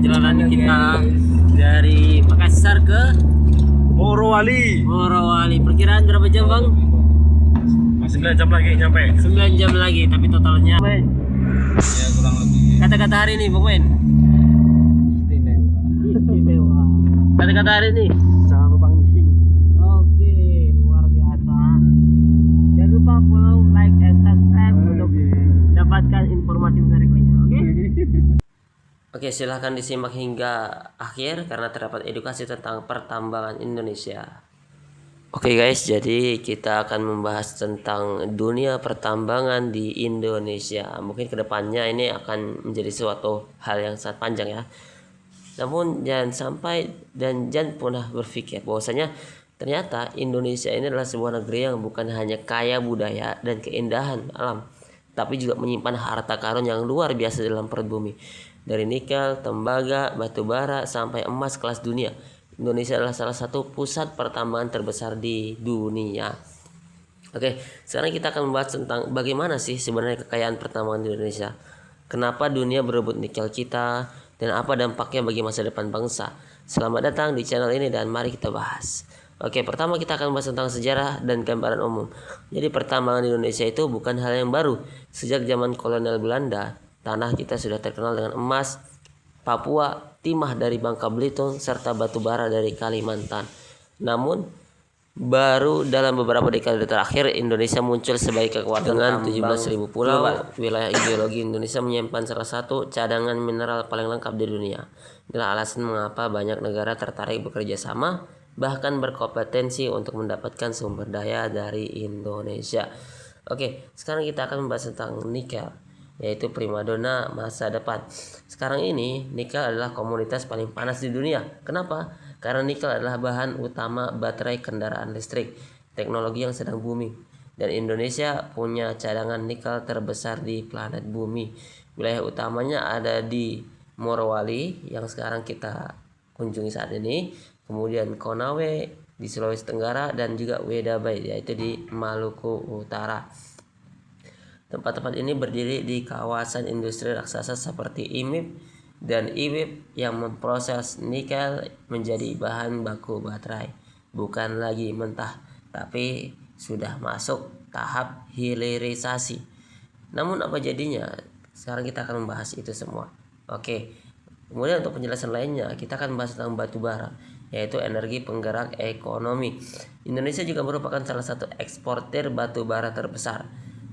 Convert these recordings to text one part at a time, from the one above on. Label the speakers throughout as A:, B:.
A: perjalanan kita dari Makassar ke
B: Morowali.
A: Morowali. Perkiraan berapa jam bang?
B: Masih 9 jam lagi nyampe.
A: 9 jam lagi, tapi totalnya
B: Ya kurang lebih.
A: kata-kata hari ini Bang Men. Istimewa. Kata-kata hari ini.
B: Jangan lupa ngising.
A: Oke, luar biasa. Jangan lupa follow, like, dan subscribe untuk dapatkan informasi menarik lainnya. Oke, silahkan disimak hingga akhir karena terdapat edukasi tentang pertambangan Indonesia. Oke guys, jadi kita akan membahas tentang dunia pertambangan di Indonesia. Mungkin kedepannya ini akan menjadi suatu hal yang sangat panjang ya. Namun jangan sampai dan jangan pernah berpikir bahwasanya ternyata Indonesia ini adalah sebuah negeri yang bukan hanya kaya budaya dan keindahan alam, tapi juga menyimpan harta karun yang luar biasa dalam perut bumi. Dari nikel, tembaga, batu bara, sampai emas kelas dunia. Indonesia adalah salah satu pusat pertambangan terbesar di dunia. Oke, sekarang kita akan membahas tentang bagaimana sih sebenarnya kekayaan pertambangan di Indonesia. Kenapa dunia berebut nikel kita, dan apa dampaknya bagi masa depan bangsa. Selamat datang di channel ini dan mari kita bahas. Oke, pertama kita akan bahas tentang sejarah dan gambaran umum. Jadi pertambangan di Indonesia itu bukan hal yang baru. Sejak zaman kolonial Belanda, tanah kita sudah terkenal dengan emas, Papua, timah dari Bangka Belitung, serta batu bara dari Kalimantan. Namun, baru dalam beberapa dekade terakhir Indonesia muncul sebagai kekuatan dengan 17.000 pulau. Wilayah geologi Indonesia menyimpan salah satu cadangan mineral paling lengkap di dunia. Inilah alasan mengapa banyak negara tertarik bekerja sama, bahkan berkompetensi untuk mendapatkan sumber daya dari Indonesia. Oke, sekarang kita akan membahas tentang nikel, yaitu primadona masa depan. Sekarang ini nikel adalah komoditas paling panas di dunia. Kenapa? Karena nikel adalah bahan utama baterai kendaraan listrik, teknologi yang sedang booming. Dan Indonesia punya cadangan nikel terbesar di planet bumi. Wilayah utamanya ada di Morowali yang sekarang kita kunjungi saat ini, kemudian Konawe di Sulawesi Tenggara, dan juga Weda Bay yaitu di Maluku Utara. Tempat-tempat ini berdiri di kawasan industri raksasa seperti IMIP dan IWIP yang memproses nikel menjadi bahan baku baterai. Bukan lagi mentah, tapi sudah masuk tahap hilirisasi. Namun apa jadinya? Sekarang kita akan membahas itu semua. Oke. Kemudian untuk penjelasan lainnya, kita akan membahas tentang batu bara, yaitu energi penggerak ekonomi. Indonesia juga merupakan salah satu eksportir batu bara terbesar.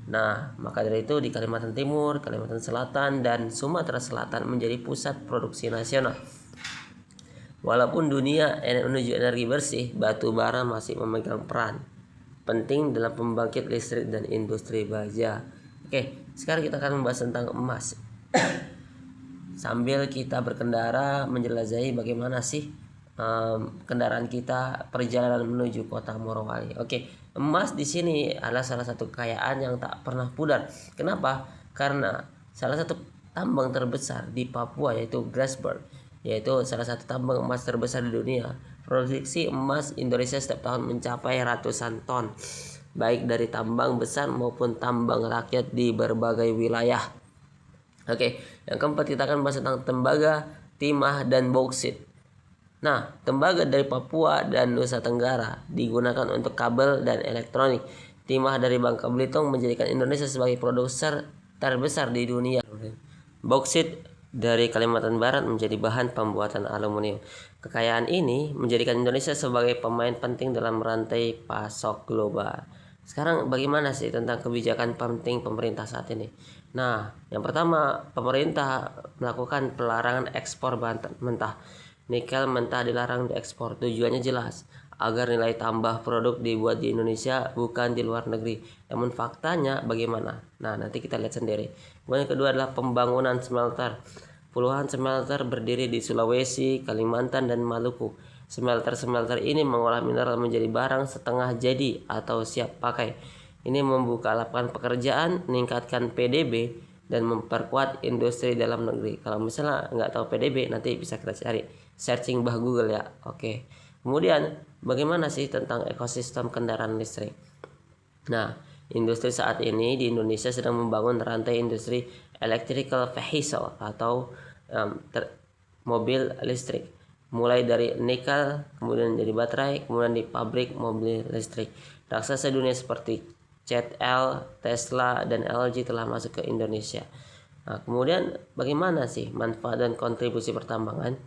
A: Nah, maka dari itu di Kalimantan Timur, Kalimantan Selatan, dan Sumatera Selatan menjadi pusat produksi nasional. Walaupun dunia menuju energi bersih, batu bara masih memegang peran penting dalam pembangkit listrik dan industri baja. Oke, sekarang kita akan membahas tentang emas. Sambil kita berkendara menjelajahi bagaimana sih kendaraan kita perjalanan menuju kota Morowali. Oke, emas di sini adalah salah satu kekayaan yang tak pernah pudar. Kenapa? Karena salah satu tambang terbesar di Papua yaitu Grasberg, yaitu salah satu tambang emas terbesar di dunia. Produksi emas Indonesia setiap tahun mencapai ratusan ton, baik dari tambang besar maupun tambang rakyat di berbagai wilayah. Oke, yang keempat kita akan bahas tentang tembaga, timah, dan bauksit. Nah, tembaga dari Papua dan Nusa Tenggara digunakan untuk kabel dan elektronik. Timah dari Bangka Belitung menjadikan Indonesia sebagai produser terbesar di dunia. Bauksit dari Kalimantan Barat menjadi bahan pembuatan aluminium. Kekayaan ini menjadikan Indonesia sebagai pemain penting dalam rantai pasok global. Sekarang bagaimana sih tentang kebijakan penting pemerintah saat ini? Nah, yang pertama, pemerintah melakukan pelarangan ekspor bahan mentah. Nikel mentah dilarang diekspor. Tujuannya jelas, agar nilai tambah produk dibuat di Indonesia bukan di luar negeri. Namun faktanya bagaimana? Nah, nanti kita lihat sendiri. Kemudian yang kedua adalah pembangunan smelter. Puluhan smelter berdiri di Sulawesi, Kalimantan, dan Maluku. Smelter-smelter ini mengolah mineral menjadi barang setengah jadi atau siap pakai. Ini membuka lapangan pekerjaan, meningkatkan PDB, dan memperkuat industri dalam negeri. Kalau misalnya nggak tahu PDB, nanti bisa kita cari searching bah Google ya. Oke. Kemudian bagaimana sih tentang ekosistem kendaraan listrik? Nah, industri saat ini di Indonesia sedang membangun rantai industri electrical vehicle atau mobil listrik, mulai dari nikel, kemudian jadi baterai, kemudian di pabrik mobil listrik. Raksasa dunia seperti CATL, Tesla, dan LG telah masuk ke Indonesia. Nah, kemudian bagaimana sih manfaat dan kontribusi pertambangan?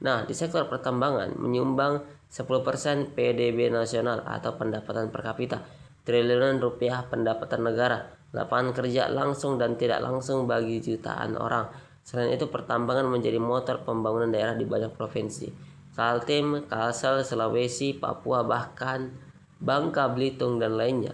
A: Nah, di sektor pertambangan menyumbang 10% PDB nasional atau pendapatan per kapita, triliunan rupiah pendapatan negara, lapangan kerja langsung dan tidak langsung bagi jutaan orang. Selain itu, pertambangan menjadi motor pembangunan daerah di banyak provinsi. Kaltim, Kalsel, Sulawesi, Papua, bahkan Bangka Belitung dan lainnya.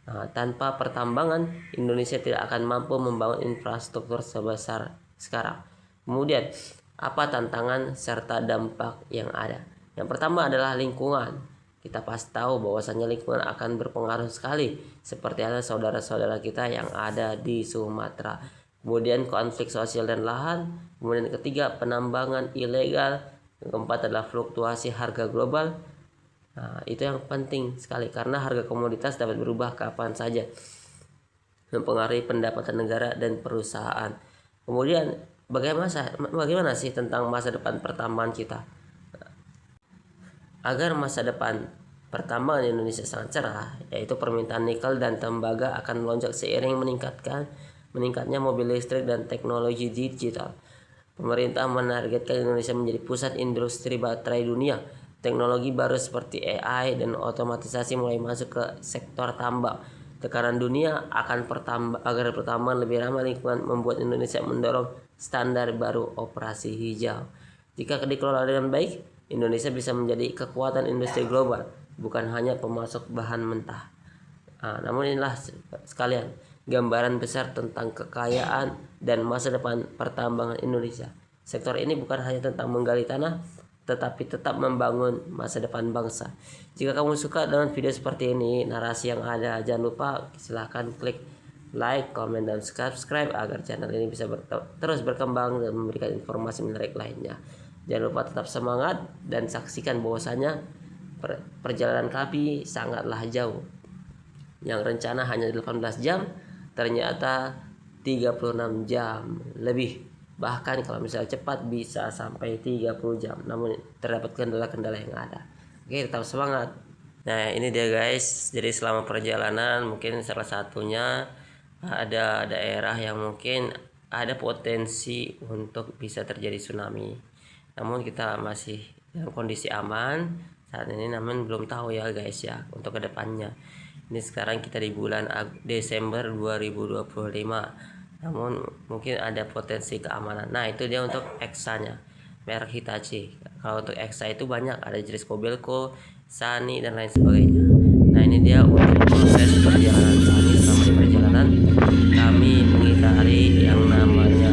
A: Nah, tanpa pertambangan, Indonesia tidak akan mampu membangun infrastruktur sebesar sekarang. Kemudian, apa tantangan serta dampak yang ada? Yang pertama adalah lingkungan. Kita pasti tahu bahwasannya lingkungan akan berpengaruh sekali, seperti ada saudara-saudara kita yang ada di Sumatera. Kemudian konflik sosial dan lahan. Kemudian ketiga, penambangan ilegal. Yang keempat adalah fluktuasi harga global. Nah, itu yang penting sekali karena harga komoditas dapat berubah kapan saja, mempengaruhi pendapatan negara dan perusahaan. Kemudian bagaimana sih tentang masa depan pertambangan kita? Agar masa depan pertambangan Indonesia sangat cerah, yaitu permintaan nikel dan tembaga akan melonjak seiring meningkatnya mobil listrik dan teknologi digital. Pemerintah menargetkan Indonesia menjadi pusat industri baterai dunia. Teknologi baru seperti AI dan otomatisasi mulai masuk ke sektor tambang. Tekanan dunia akan agar pertambangan lebih ramah lingkungan membuat Indonesia mendorong standar baru operasi hijau. Jika dikelola dengan baik, Indonesia bisa menjadi kekuatan industri global, bukan hanya pemasok bahan mentah. Namun inilah sekalian gambaran besar tentang kekayaan dan masa depan pertambangan Indonesia. Sektor ini bukan hanya tentang menggali tanah, tetapi tetap membangun masa depan bangsa. Jika kamu suka dengan video seperti ini, narasi yang ada, jangan lupa silahkan klik like, comment, dan subscribe agar channel ini bisa terus berkembang dan memberikan informasi menarik lainnya. Jangan lupa tetap semangat dan saksikan bahwasanya perjalanan kami sangatlah jauh. Yang rencana hanya 18 jam, ternyata 36 jam lebih. Bahkan kalau misalnya cepat bisa sampai 30 jam, namun terdapat kendala-kendala yang ada. Oke, tetap semangat. Nah, ini dia guys. Jadi selama perjalanan mungkin salah satunya ada daerah yang mungkin ada potensi untuk bisa terjadi tsunami. Namun kita masih dalam kondisi aman saat ini, namun belum tahu ya guys ya untuk kedepannya. Ini sekarang kita di bulan Desember 2025. Namun mungkin ada potensi keamanan. Nah, itu dia untuk Exa-nya, merek Hitachi. Kalau untuk Exa itu banyak, ada jenis Kobelco, Sany, dan lain sebagainya. Nah, ini dia untuk proses perjalanan kami. Selama di perjalanan kami mengitari yang namanya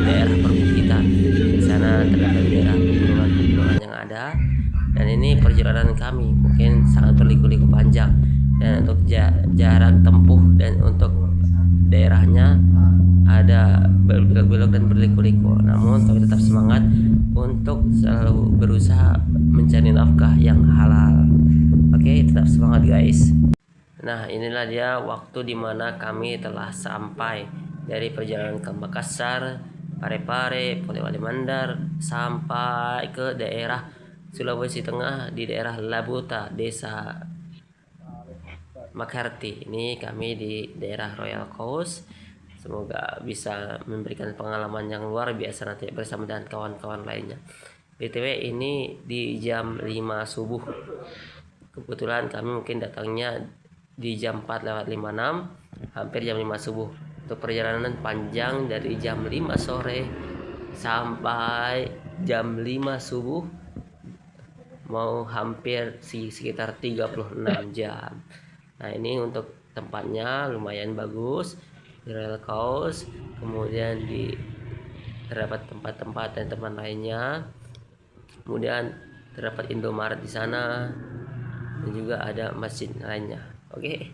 A: daerah perbukitan. Di sana terdapat daerah pegunungan yang ada. Dan ini perjalanan kami mungkin sangat berliku-liku panjang. Dan untuk jarak tempuh dan untuk daerahnya ada belok-belok dan berliku-liku. Namun kami tetap semangat untuk selalu berusaha mencari nafkah yang halal. Oke, tetap semangat guys. Nah, inilah dia waktu dimana kami telah sampai dari perjalanan ke Makassar, Parepare, Polewali Mandar, sampai ke daerah Sulawesi Tengah di daerah Labuta, desa Makarti. Ini kami di daerah Royal Coast. Semoga bisa memberikan pengalaman yang luar biasa nanti bersama dengan kawan-kawan lainnya. BTW ini di jam 5 subuh. Kebetulan kami mungkin datangnya di jam 4:56, hampir jam 5 subuh. Untuk perjalanan panjang dari jam 5 sore sampai jam 5 subuh, mau hampir sekitar 36 jam. Nah, ini untuk tempatnya lumayan bagus di Royal Coast. Kemudian terdapat tempat-tempat dan teman lainnya. Kemudian terdapat Indomaret di sana dan juga ada masjid lainnya. Oke.